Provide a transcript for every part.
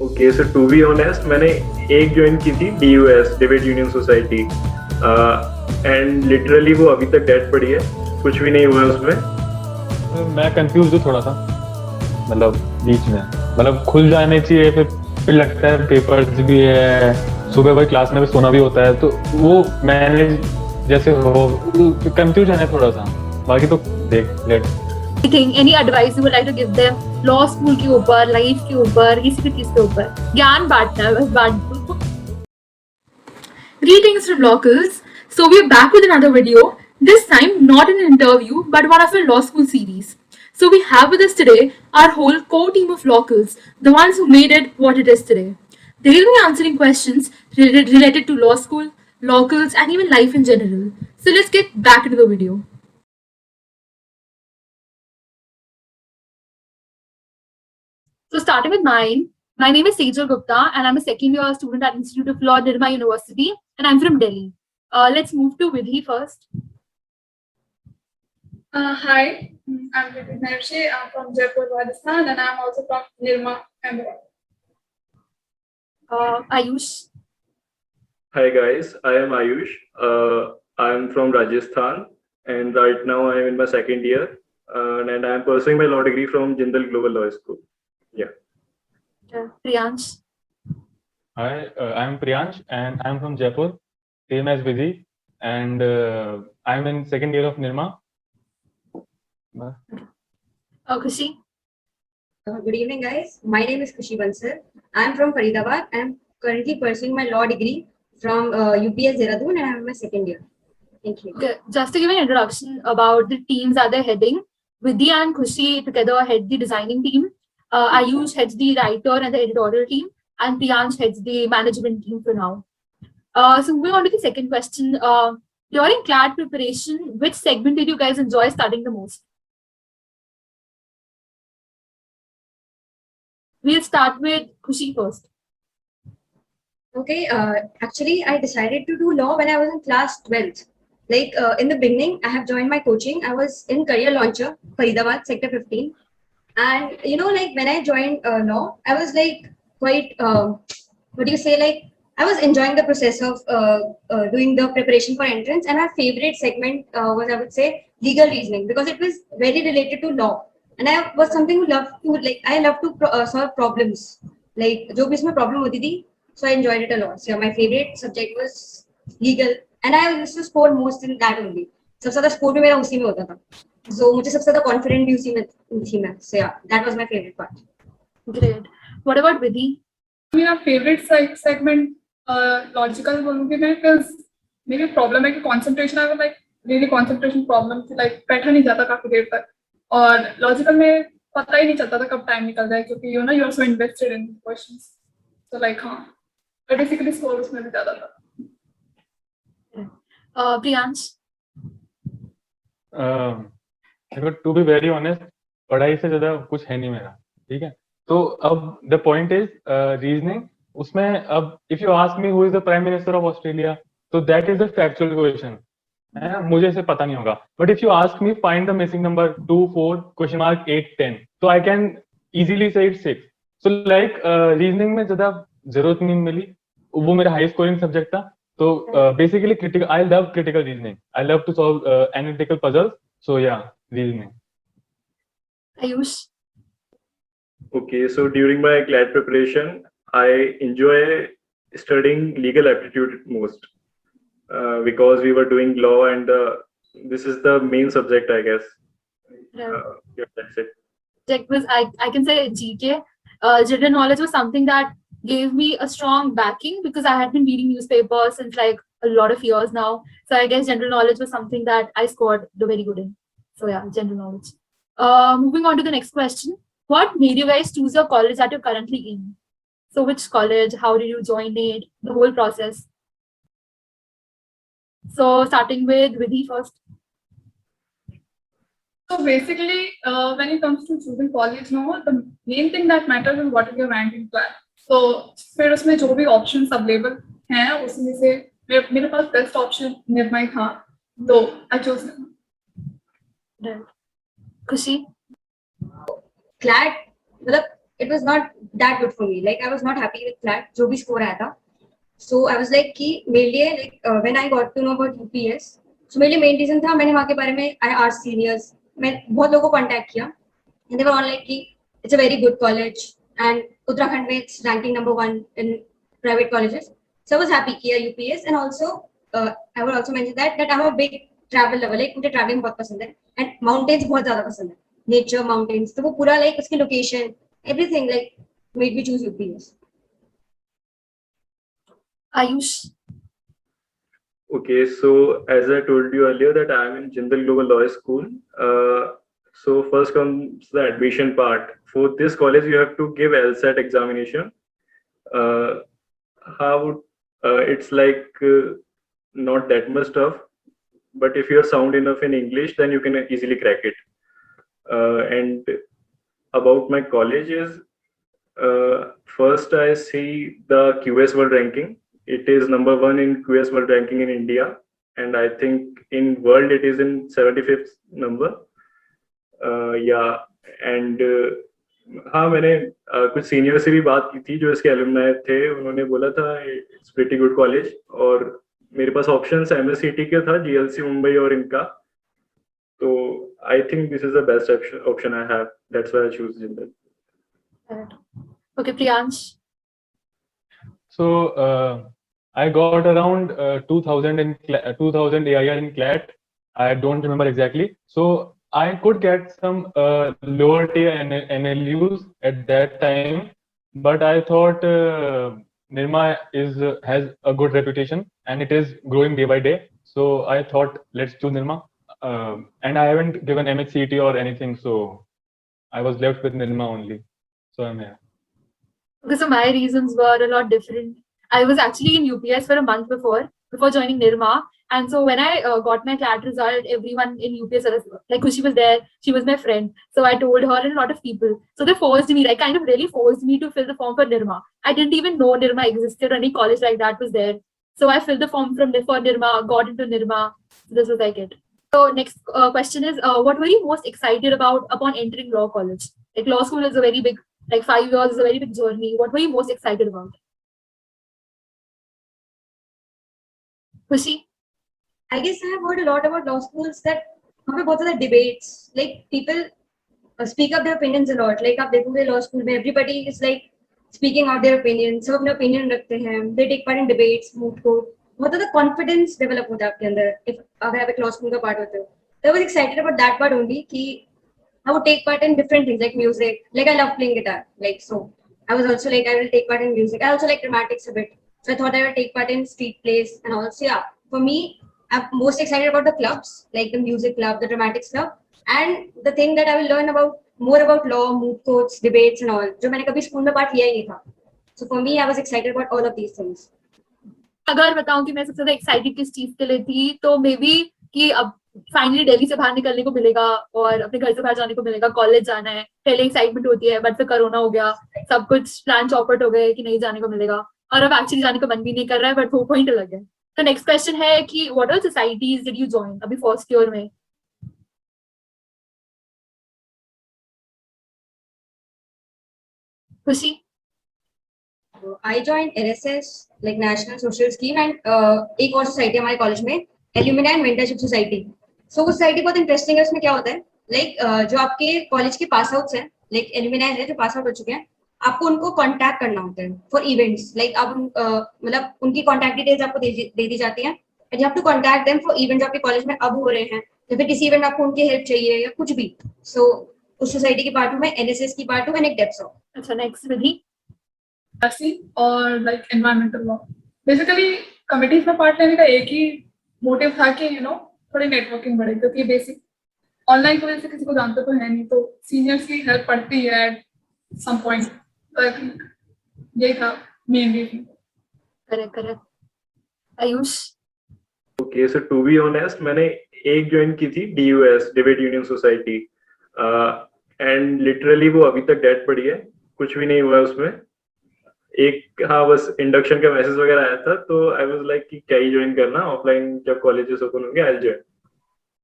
Okay, so to be honest मैंने एक join की थी, DUS, debate union society, and literally वो अभी तक डेड पड़ी है, कुछ भी नहीं हुआ है उसमें। मैं कंफ्यूज हूँ थोड़ा सा, मतलब बीच में, मतलब खुल जाने चाहिए, फिर लगता है पेपर्स भी है, सुबह वही क्लास में भी सोना भी होता है, तो वो मैनेज जैसे हो, कंफ्यूजन है थोड़ा सा, बाकी तो देख late. Any advice you would like to give them law school के ऊपर, लाइफ के ऊपर, किसी भी चीज के ऊपर ज्ञान बांटना है, बस बांट दो। Greetings from locals. So we're back with another video. This time not an interview but one of our law school series. So we have with us today our whole core team of locals, the ones who made it what it is today. They'll be answering questions related to law school, locals, and even life in general. So let's get back into the video. So starting with mine, my name is Sejal Gupta and I'm a second year student at Institute of Law, Nirma University, and I'm from Delhi. Let's move to Vidhi first. Hi, I'm Vidhi Nershi. I'm from Jaipur, Rajasthan, and I'm also from Nirma, Ahmedabad. Ayush. Hi guys, I am Ayush. I'm from Rajasthan, and right now I am in my second year, and I am pursuing my law degree from Jindal Global Law School. Yeah. Priyansh. Hi, I'm Priyansh and I'm from Jaipur, same as Vidhi, and I'm in second year of Nirma. Khushi. Good evening, guys. My name is Khushi Bansal. I'm from Faridabad. I'm currently pursuing my law degree from UPS Dehradun, and I'm in my second year. Thank you. Okay, just to give an introduction about the teams that they're heading, Vidhi and Khushi together head the designing team. Ayush heads the writer and the editorial team, and Priyansh heads the management team for now. So moving on to the second question. During CLAT preparation, which segment did you guys enjoy studying the most? We'll start with Khushi first. Okay, actually, I decided to do law when I was in class 12th. Like in the beginning, I have joined my coaching. I was in Career Launcher, Faridabad, Sector 15. And like when I joined law, I was like quite, what do you say, like I was enjoying the process of doing the preparation for entrance. And my favorite segment was, I would say, legal reasoning, because it was very related to law. And I was something who loved to, like, I love to solve problems. Like, jo bhi isme problem hoti thi, so I enjoyed it a lot. So my favorite subject was legal, and I used to score most in that only. सबसे ज़्यादा score भी मेरा उसी में होता था. So मुझे सबसे ज़्यादा confident भी उसी में थी मैं. So yeah, that was my favorite part. Great. What about Vidhi? मेरा favorite segment logical बोलूँगी मैं, because मेरी problem है कि concentration, I was like really concentration problem थी, like बैठा नहीं जाता काफी देर तक, और logical में पता ही नहीं चलता था कब time निकल जाए, क्योंकि you are so invested in questions. So like हाँ, but basically score उसमें भी ज़्यादा था. Priyansh. देखो, टू बी वेरी ऑनेस्ट, पढ़ाई से ज्यादा कुछ है नहीं मेरा, ठीक है. तो अब द पॉइंट इज रीजनिंग. उसमें अब if you ask me who is the prime minister of Australia, तो that is the factual question है, मुझे इसे पता नहीं होगा. But if you ask me find the missing number 2 4 question mark 8 10, तो I can easily say it 6. So like reasoning में ज्यादा जरूरत नहीं मिली, वो मेरा हाई स्कोरिंग सब्जेक्ट था. तो basically critical, I love critical reasoning, I love to solve analytical puzzles. So yeah, reasoning. Ayush. Okay, so during my CLAT preparation, I enjoy studying legal aptitude most, because we were doing law, and this is the main subject, I guess. Yeah, that's it. Tech was, I can say GK. General knowledge was something that gave me a strong backing because I had been reading newspapers since like a lot of years now. So I guess general knowledge was something that I scored the very good in. So yeah, general knowledge. Moving on to the next question. What made you guys choose your college that you're currently in? So which college, how did you join it, the whole process? So starting with Vidhi first. So basically, when it comes to choosing college, no, the main thing that matters is what is your rank in class. So फिर उसमें जो भी options available हैं, उसमें से मेरे पास best option Nirma ही था, तो I chose Nirma. Right. Khushi. CLAT, मतलब it was not that good for me. Like I was not happy with that जो भी score आया था. So I was like कि मेरे लिए like when I got to know about UPS, so मेरे लिए main reason था मैंने वहाँ के बारे में I asked seniors, मैं बहुत लोगों को contact किया, and they were all like कि it's a very good college and Uttarakhand में it's ranking number 1 in private colleges. So I was happy कि UPS, and also I would also mention that I'm a big travel lover, like मुझे traveling बहुत पसंद है and mountains बहुत ज़्यादा पसंद है, nature mountains, तो वो पूरा like उसकी location everything like made me choose UPS. Ayush. Okay, so as I told you earlier that I am in Jindal Global Law School. So first comes the admission part. For this college, you have to give LSAT examination. It's like not that much tough, but if you're sound enough in English, then you can easily crack it. And about my college is, first I see the QS World Ranking. It is number 1 in QS World Ranking in India, and I think in world it is in 75th number. And हाँ, मैंने कुछ senior से भी बात की थी जो इसके एलुमनाई थे, उन्होंने बोला था इट्स प्रीटी गुड कॉलेज, और मेरे पास ऑप्शंस MSCT के था, GLC मुंबई और इनका, तो I think this is the best option I have, that's why I choose Jindal. Okay, Priyansh. So I got around 2000 in 2000 AIR in CLAT. I don't remember exactly. So I could get some lower tier NLUs at that time, but I thought Nirma has a good reputation and it is growing day by day. So I thought let's choose Nirma. And I haven't given MHCT or anything, so I was left with Nirma only. So I'm here. Okay, so my reasons were a lot different. I was actually in UPS for a month before joining Nirma, and so when I got my CLAT result, everyone in UPS was like, Khushi was there, she was my friend. So I told her and a lot of people. So they forced me, like kind of really forced me to fill the form for Nirma. I didn't even know Nirma existed or any college like that was there. So I filled the form for Nirma, got into Nirma. So this was like it. So next question is, what were you most excited about upon entering law college? Like law school is a very big, like 5 years is a very big journey. What were you most excited about? Khushi? I guess I have heard a lot about law schools that वहाँ पे बहुत ज़्यादा debates, like people speak up their opinions a lot. Like आप देखोगे law school में everybody is like speaking out their opinions, सब अपना opinion रखते हैं, they take part in debates, moot court, बहुत ज़्यादा confidence develop होता है आपके अंदर if अगर आप एक law school का part होते हो. So I was excited about that part only कि I would take part in different things like music. Like I love playing guitar. Like so, I was also like I will take part in music. I also like dramatics a bit. So I thought I would take part in street plays and also yeah. For me, I'm most excited about the clubs, like the music club, the dramatics club, and the thing that I will learn about more about law, moot courts, debates and all. जो मैंने कभी school में part लिया ही नहीं था. So for me, I was excited about all of these things. अगर बताऊं कि मैं सबसे ज्यादा एक्साइटेड किस चीज के लिए थी, तो मे बी कि अब फाइनली दिल्ली से बाहर निकलने को मिलेगा और अपने घर से बाहर जाने को मिलेगा, कॉलेज जाना है. पहले एक्साइटमेंट होती है, बट फिर कोरोना हो गया, सब कुछ प्लान चौपट हो गए कि नहीं जाने को मिलेगा, और अब एक्चुअली जाने का मन भी नहीं कर रहा है, बट वो पॉइंट अलग है. तो नेक्स्ट क्वेश्चन है कि what are societies did you join अभी फर्स्ट ईयर में? Khushi? I joined NSS, like National Social Scheme, and एक और सोसाइटी हमारे कॉलेज में एल्यूमिनाई एंड मेंटरशिप सोसाइटी. सो वो सोसाइटी बहुत इंटरेस्टिंग है. उसमें क्या होता है लाइक जो आपके कॉलेज के पास आउट्स हैं, लाइक एल्यूमिनाई है जो पास आउट हो चुके हैं, आपको उनको कांटेक्ट करना होता है फॉर इवेंट्स. लाइक आप मतलब उनकी कांटेक्ट डिटेल्स आपको दे दी जाती हैं and you have to contact them for events जो आपके कॉलेज में अब हो रहे हैं, या फिर किसी इवेंट में आपको उनकी हेल्प चाहिए या कुछ भी. सो उस सोसाइटी की पार्ट हूँ मैं, एनएसएस की पार्ट हूँ एंड एक डेप्सो. अच्छा, नेक्स्ट विधि. और like environmental law. Basically committees में पार्ट लेने का एक ही मोटिव था कि थोड़ी नेटवर्किंग बढ़े, क्योंकि बेसिक ऑनलाइन की वजह से किसी को जानते तो है नहीं, तो सीनियर्स की हेल्प पड़ती है एट सम पॉइंट. यही था main reason. Correct. Ayush? Okay, so to be honest मैंने एक ज्वाइन की थी, DUS debate union society, and literally वो अभी तक डेट पड़ी है, कुछ भी नहीं हुआ उसमें. एक हाँ बस इंडक्शन का मैसेज वगैरह आया था, तो आई वाज लाइक कि क्या ही ज्वाइन करना, ऑफलाइन जब कॉलेजेस ओपन होंगे आई ज्वाइन.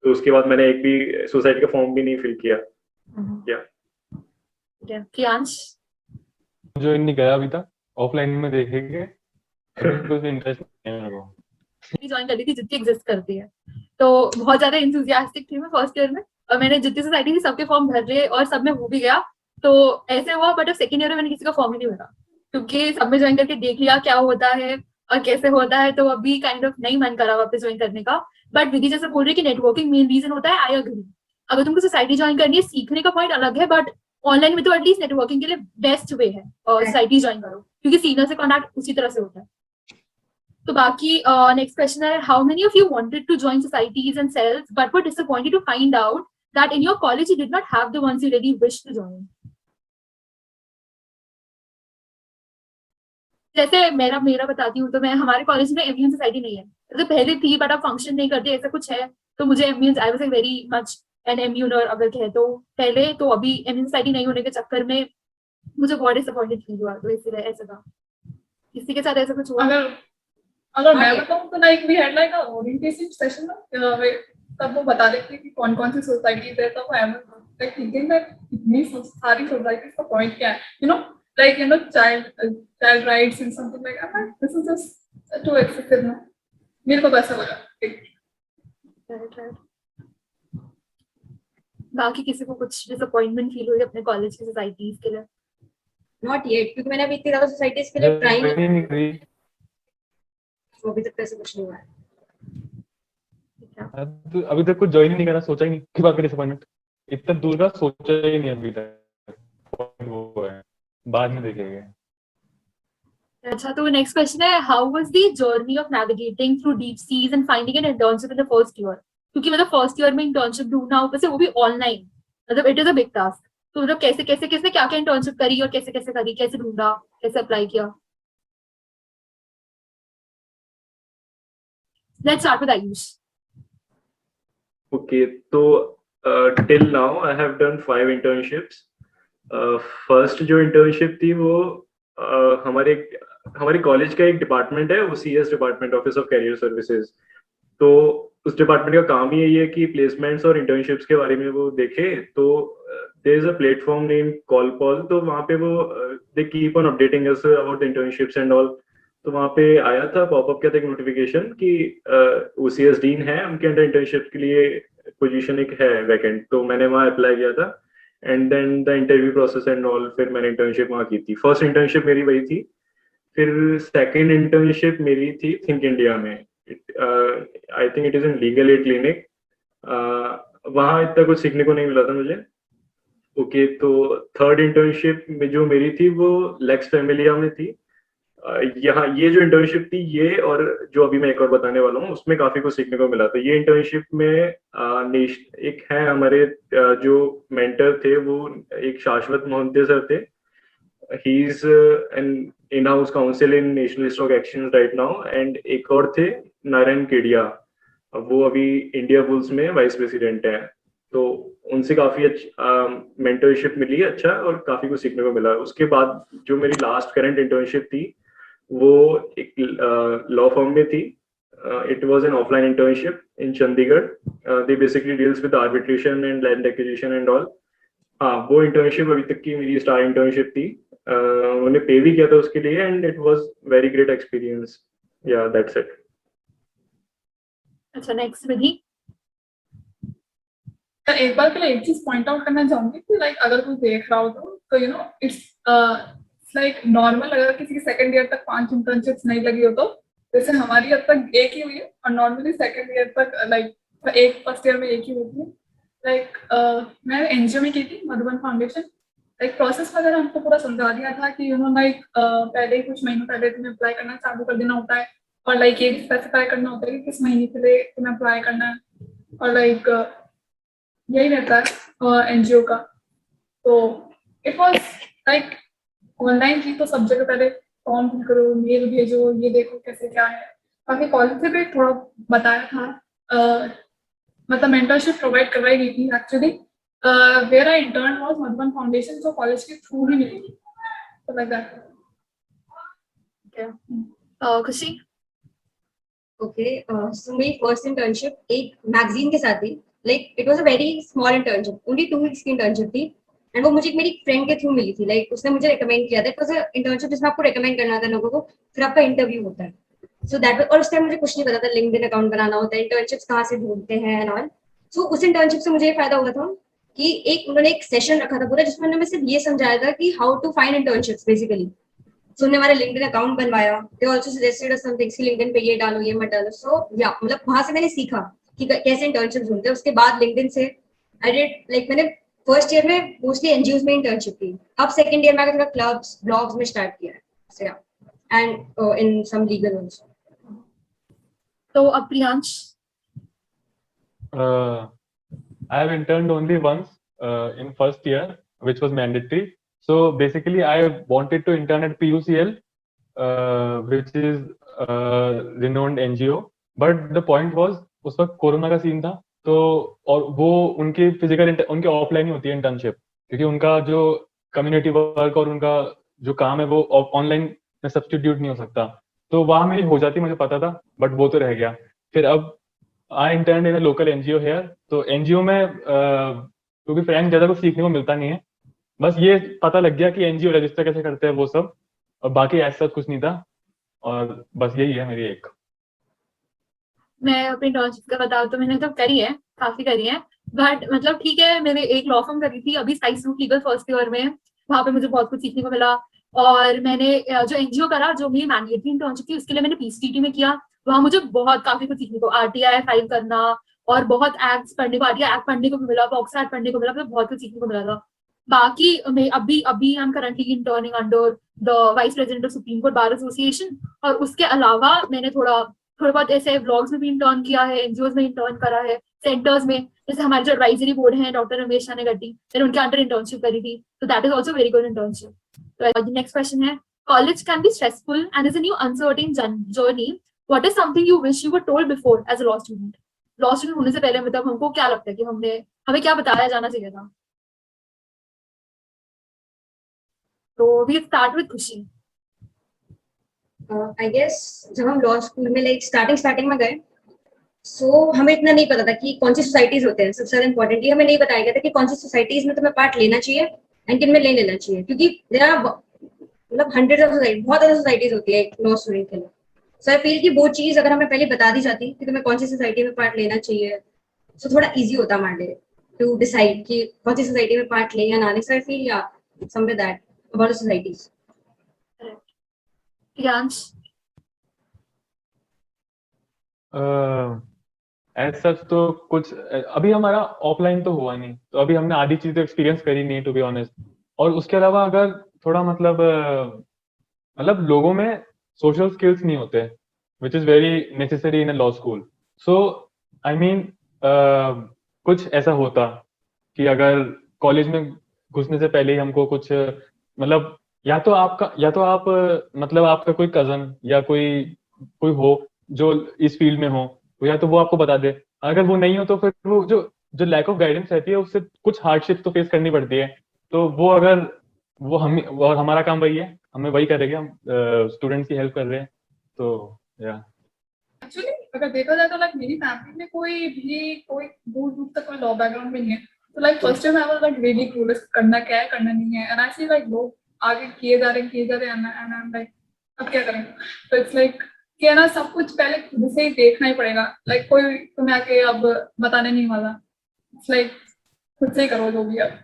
तो उसके बाद मैंने एक भी सोसाइटी का फॉर्म भी नहीं फिल किया. Priyansh? ज्वाइन नहीं करा अभी तक, ऑफलाइन में देखेंगे, अभी कुछ इंटरेस्ट नहीं है मेरे को। ज्वाइन कर ली थी जितनी एग्जिस्ट करती है, तो बहुत ज्यादा इंथुजियास्टिक थी मैं फर्स्ट ईयर में, और मैंने जितनी सोसाइटी थी सबके फॉर्म भर लिए और सब में हो भी गया, तो ऐसे हुआ। बट अब सेकेंड ईयर में मैंने किसी का फॉर्म ही नहीं भरा, क्योंकि सब में ज्वाइन करके देख लिया क्या होता है और कैसे होता है, तो अभी काइंड ऑफ नहीं मन करा वापस ज्वाइन करने का। बट विधि जैसे बोल रही कि नेटवर्किंग मेन रीजन होता है, आई अग्री। अगर तुमको सोसाइटी ज्वाइन करनी है, सीखने का पॉइंट अलग है, बट ऑनलाइन में तो एटलीस्ट नेटवर्किंग के लिए बेस्ट वे है और सोसाइटी ज्वाइन करो, क्योंकि सीनियर से कॉन्टैक्ट उसी तरह से होता है। तो बाकी नेक्स्ट क्वेश्चन है, how many of you wanted to join societies and cells but were disappointed to find out that in your college you did not have the ones you really wish to join? जैसे मेरा बताती हूँ, तो मैं हमारे college में immune society नहीं है, तो पहले थी बट अब फंक्शन नहीं करते, ऐसा कुछ है। तो मुझे एम्यून, I was very much an एम्यूनर अगर कहे तो पहले, तो अभी एम्यून सोसाइटी नहीं होने के चक्कर में मुझे बहुत डिसअपॉइंटेड फील हुआ, तो इसलिए ऐसा था। किसी के साथ ऐसा कुछ हुआ? अगर मैं बताऊं तो like we had like a orientation session ना, तब वो बता देते कि कौन कौन सी सोसाइटीज है, तब I am like thinking that इतनी सारी सोसाइटीज का पॉइंट क्या है, you know child rights and something like that. This is just too excessive ना, मेरे को तो ऐसा लगा। Right. बाकी किसी को कुछ डिसअपॉइंटमेंट फील हुई अपने कॉलेज की सोसाइटीज के लिए? नॉट येट, क्योंकि मैंने अभी इतनी ज्यादा सोसाइटीज के लिए ट्राई Join ही नहीं करी। तो अभी तक ऐसा कुछ नहीं हुआ है। अभी तक कुछ ज्वाइन नहीं करा, सोचा ही नहीं कि बात डिसअपॉइंटमेंट, इतना दूर का सोचा ही नहीं अभी तक। वो है, बाद में देखेंगे। अच्छा, तो नेक्स्ट क्वेश्चन है, how was the journey of navigating through deep seas and finding an internship in the first year? क्योंकि मतलब फर्स्ट ईयर में इंटर्नशिप ढूंढना, ऊपर से वो भी ऑनलाइन, मतलब it is a big task. तो मतलब कैसे कैसे किसने क्या क्या इंटर्नशिप करी और कैसे कैसे करी, कैसे ढूंढा, कैसे अप्लाई किया? Let's start with Ayush. Okay, so till now I have done 5 internships. First जो इंटर्नशिप थी वो हमारे कॉलेज का एक डिपार्टमेंट है, वो CS department, office of career services. तो उस डिपार्टमेंट का काम ही यही है कि प्लेसमेंट्स और इंटर्नशिप्स के बारे में वो देखे। तो there is a platform name कॉलपॉल, तो वहाँ पे वो they keep on updating us about the internships and all. तो वहाँ पे आया था पॉपअप क्या था, एक नोटिफिकेशन कि OCS डीन है, उनके अंडर इंटर्नशिप के लिए पोजीशन एक है वैकेंट। तो मैंने वहाँ अप्लाई किया था and then the interview process and all, फिर मैंने इंटर्नशिप वहाँ की थी। फर्स्ट इंटर्नशिप मेरी वही थी। फिर सेकंड इंटर्नशिप मेरी थी थिंक इंडिया में, I think it is in legal aid clinic. वहाँ इतना कुछ सीखने को नहीं मिला था मुझे। ओके, तो थर्ड इंटर्नशिप में जो मेरी थी वो लेक्स फैमिलिया में थी। यहाँ ये जो इंटर्नशिप थी ये, और जो अभी मैं एक और बताने वाला हूँ, उसमें काफी कुछ सीखने को मिला। तो ये इंटर्नशिप में एक है हमारे जो मेंटर थे, वो एक शाश्वत मोहंती सर थे। He is an in house council in national stock exchange right now. And एक और थे नारायण केडिया, वो अभी इंडिया बुल्स में वाइस प्रेसिडेंट है। तो उनसे काफी मेंटरशिप मिली, अच्छा, और काफी कुछ सीखने को मिला। उसके बाद जो मेरी लास्ट करंट इंटर्नशिप थी वो एक लॉ फर्म में थी। It was an offline internship in Chandigarh. They basically deals with arbitration and land acquisition and all. हाँ, वो इंटर्नशिप अभी तक की मेरी स्टार इंटर्नशिप थी। उन्होंने पे भी किया था उसके लिए and it was very great experience. या दैट्स इट। अच्छा, नेक्स्ट विधि। एक बार के लिए एक चीज पॉइंट आउट करना चाहूंगी कि लाइक अगर कोई देख रहा हो तो इट्स लाइक नॉर्मल, अगर किसी की सेकंड ईयर तक 5 इंटर्नशिप्स नहीं लगी हो तो जैसे हमारी अब तक एक ही हुई है, और नॉर्मली सेकंड ईयर तक लाइक एक फर्स्ट ईयर में एक ही होती है। लाइक मैंने NGO में की थी, मधुबन फाउंडेशन। लाइक प्रोसेस वगैरह हमको पूरा समझा दिया था कि लाइक पहले ही कुछ महीनों पहले तुम्हें अप्लाई करना चालू कर देना होता है, और लाइक ये भी स्पेसिफाई करना होता है कि किस महीने के लिए तुम्हें अप्लाई करना है, और लाइक यही रहता है NGO का। तो इट वाज लाइक ऑनलाइन थी, तो सब जगह पहले फॉर्म फिल करो, मेल भेजो, ये देखो कैसे क्या है। बाकी कॉलेज से भी थोड़ा बताया था, मतलब मेंटरशिप प्रोवाइड करवाई गई थी actually. Where I intern was Madhuban foundation, जो कॉलेज के थ्रू ही मिली थी, तो like that. Khushi. Okay, so मेरी फर्स्ट इंटर्नशिप एक मैगजीन के साथ थी। Like it was a very small internship, only 2 weeks की इंटर्नशिप थी। एंड वो मुझे एक मेरी फ्रेंड के थ्रू मिली थी, लाइक उसने मुझे रिकमेंड किया था। इट वाज अ इंटर्नशिप जिसमें आपको रिकमेंड करना था लोगों को, फिर आपका इंटरव्यू होता है। सो दैट, और उस टाइम मुझे कुछ नहीं पता था लिंक्डइन अकाउंट बनाना होता है, इंटर्नशिप्स कहाँ से ढूंढते हैं एंड ऑल। सो उस इंटर्नशिप से मुझे ये फायदा हुआ था कि एक उन्होंने एक सेशन रखा था पूरा, जिसमें उन्होंने सिर्फ ये समझाया था कि how to find internships basically. So उन्होंने हमारा लिंक्डइन अकाउंट बनवाया, they also suggested us somethings कि लिंक्डइन पे ये डालो ये मत डालो। सो या मतलब वहां से मैंने सीखा कि कैसे इंटर्नशिप ढूंढते हैं। उसके बाद लिंक्डइन से आई डिड लाइक मैंने फर्स्ट ईयर में मोस्टली एनजीओस में इंटर्नशिप की, अब सेकंड ईयर में आकर थोड़ा क्लब्स ब्लॉग्स में स्टार्ट किया है। So yeah and in some legal also. तो अब Priyansh, I have interned only once in first year, which was mandatory. So basically, I wanted to intern at PUCL, which is a renowned NGO. But the point was, उस वक्त corona का scene था, तो और वो उनकी उनके ऑफलाइन ही होती है इंटर्नशिप, क्योंकि उनका जो कम्युनिटी वर्क और उनका जो काम है वो ऑनलाइन में सब्स्टिट्यूट नहीं हो सकता। तो वहाँ मेरी हो जाती, मुझे पता था, बट वो तो रह गया। फिर अब I intern in local NGO here. तो एनजीओ में टू बी फ्रैंक ज्यादा कुछ सीखने को मिलता नहीं है, बस ये पता लग गया कि एनजीओ रजिस्टर कैसे करते हैं वो सब, और बाकी ऐसा कुछ नहीं था। और बस यही है मेरी एक। मैं अपनी इंटर्नशिप का बताऊँ तो मैंने तो करी है, काफी करी है, बट मतलब ठीक है। मैंने एक लॉ फर्म करी थी अभी spice route legal first year में, वहां पे मुझे बहुत कुछ सीखने को मिला। और मैंने जो एनजीओ करा, जो मेरी मैंडेटरी इंटर्नशिप थी, उसके लिए मैंने पीसीटीटी में किया। वहां मुझे बहुत काफी कुछ सीखने को, आरटीआई फाइल करना और बहुत एक्ट्स पढ़ने को, आरटीआई एक्ट पढ़ने को भी मिला, पॉक्सो एक्ट पढ़ने को मिला, मुझे बहुत कुछ सीखने को मिला था। बाकी मैं अभी अभी I am currently interning under the vice president of supreme court bar association. और उसके अलावा मैंने थोड़ा बहुत ऐसे ब्लॉग्स में भी इंटर्न किया है, एनजीओज में इंटर्न करा है, सेंटर्स में, जैसे हमारे जो एडवाइजरी बोर्ड है डॉक्टर रमेश शानेगड्डी, मैंने उनके अंडर इंटर्नशिप करी थी, तो that is also very good internship. तो नेक्स्ट क्वेश्चन है, college can be stressful and is a new uncertain journey, what is something you wish you were told before as a law student? Law student होने से पहले मतलब हमको क्या लगता है कि हमें क्या बताया जाना चाहिए था? तो वी स्टार्ट विद खुशी। आई गेस जब हम लॉ स्कूल में लाइक स्टार्टिंग में गए, सो हमें इतना नहीं पता था कि कौन सी सोसाइटीज होते हैं। सबसे ज्यादा इंपॉर्टेंट ये हमें नहीं बताया गया था कि कौन सी सोसाइटीज में तुम्हें पार्ट लेना चाहिए एंड किन में नहीं लेना चाहिए, क्योंकि देयर आर मतलब हंड्रेड्स ऑफ सोसाइटी, बहुत ज्यादा सोसाइटीज होती है एक लॉ स्टूडेंट के लिए। सो आई फील कि वो चीज अगर हमें पहले बता दी जाती कि तुम्हें कौन सी सोसाइटी में पार्ट लेना चाहिए, सो थोड़ा इजी होता हमारे लिए टू डिसाइड कि कौन सी सोसाइटी में पार्ट ले या ना ले। So I feel yeah somewhere that about societies. Priyansh, as such तो कुछ अभी हमारा ऑफलाइन तो हुआ नहीं, तो अभी हमने आधी चीज तो एक्सपीरियंस करी नहीं, टू बी ऑनेस्ट। और उसके अलावा अगर थोड़ा मतलब लोगों में सोशल स्किल्स नहीं होते, which is very necessary in a law school. So I mean कुछ ऐसा होता कि अगर कॉलेज में घुसने से पहले ही हमको कुछ मतलब या तो आप मतलब आपका कोई कजन या कोई कोई हो जो इस फील्ड में हो, तो या तो वो आपको बता दे। अगर वो नहीं हो तो फिर वो जो लैक ऑफ गाइडेंस रहती है, उससे कुछ हार्डशिप तो फेस करनी पड़ती है। तो वो अगर वो हम, और हमारा काम वही है, हमें वही करेंगे, हम स्टूडेंट्स की हेल्प कर रहे हैं। तो या एक्चुअली अगर देखा जाए तो लाइक मेरी फैमिली में कोई दूर दूर तक कोई लॉ बैकग्राउंड में नहीं है। तो like first time I was like really clueless करना क्या है करना नहीं है, एंड आई सी लाइक लोग आगे किए जा रहे हैं एंड आई एम लाइक अब क्या करें। तो इट्स लाइक कि है ना, सब कुछ पहले खुद से ही देखना ही पड़ेगा। लाइक कोई तुम्हें आके अब बताने नहीं वाला, इट्स लाइक खुद से ही करो जो भी अब।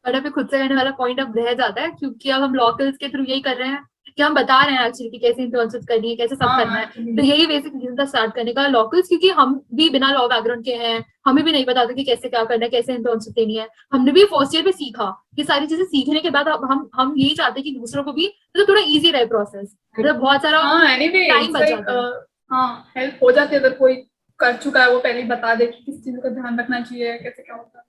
और अभी खुद से करने वाला पॉइंट अब रह जाता है, क्योंकि अब हम लॉकल्स के थ्रू यही कर रहे हैं कि हम बता रहे हैं एक्चुअली कि कैसे इंटर्नशिप करनी है, कैसे सब करना है। तो यही बेसिक रीजन था स्टार्ट करने का लॉकल्स, क्योंकि हम भी बिना लॉ बैकग्राउंड के हैं, हमें भी नहीं पता था कि कैसे क्या करना है, कैसे इंटर्नशिप देनी है। हमने भी फर्स्ट ईयर में सीखा। ये सारी चीजें सीखने के बाद अब हम यही चाहते हैं कि दूसरों को भी मतलब थोड़ा इजी रहे प्रोसेस, मतलब बहुत सारा टाइम बच जाता है। हाँ हेल्प हो जाती है अगर कोई कर चुका है, वो पहले ही बता दे कि किस चीज का ध्यान रखना चाहिए, कैसे क्या होता है।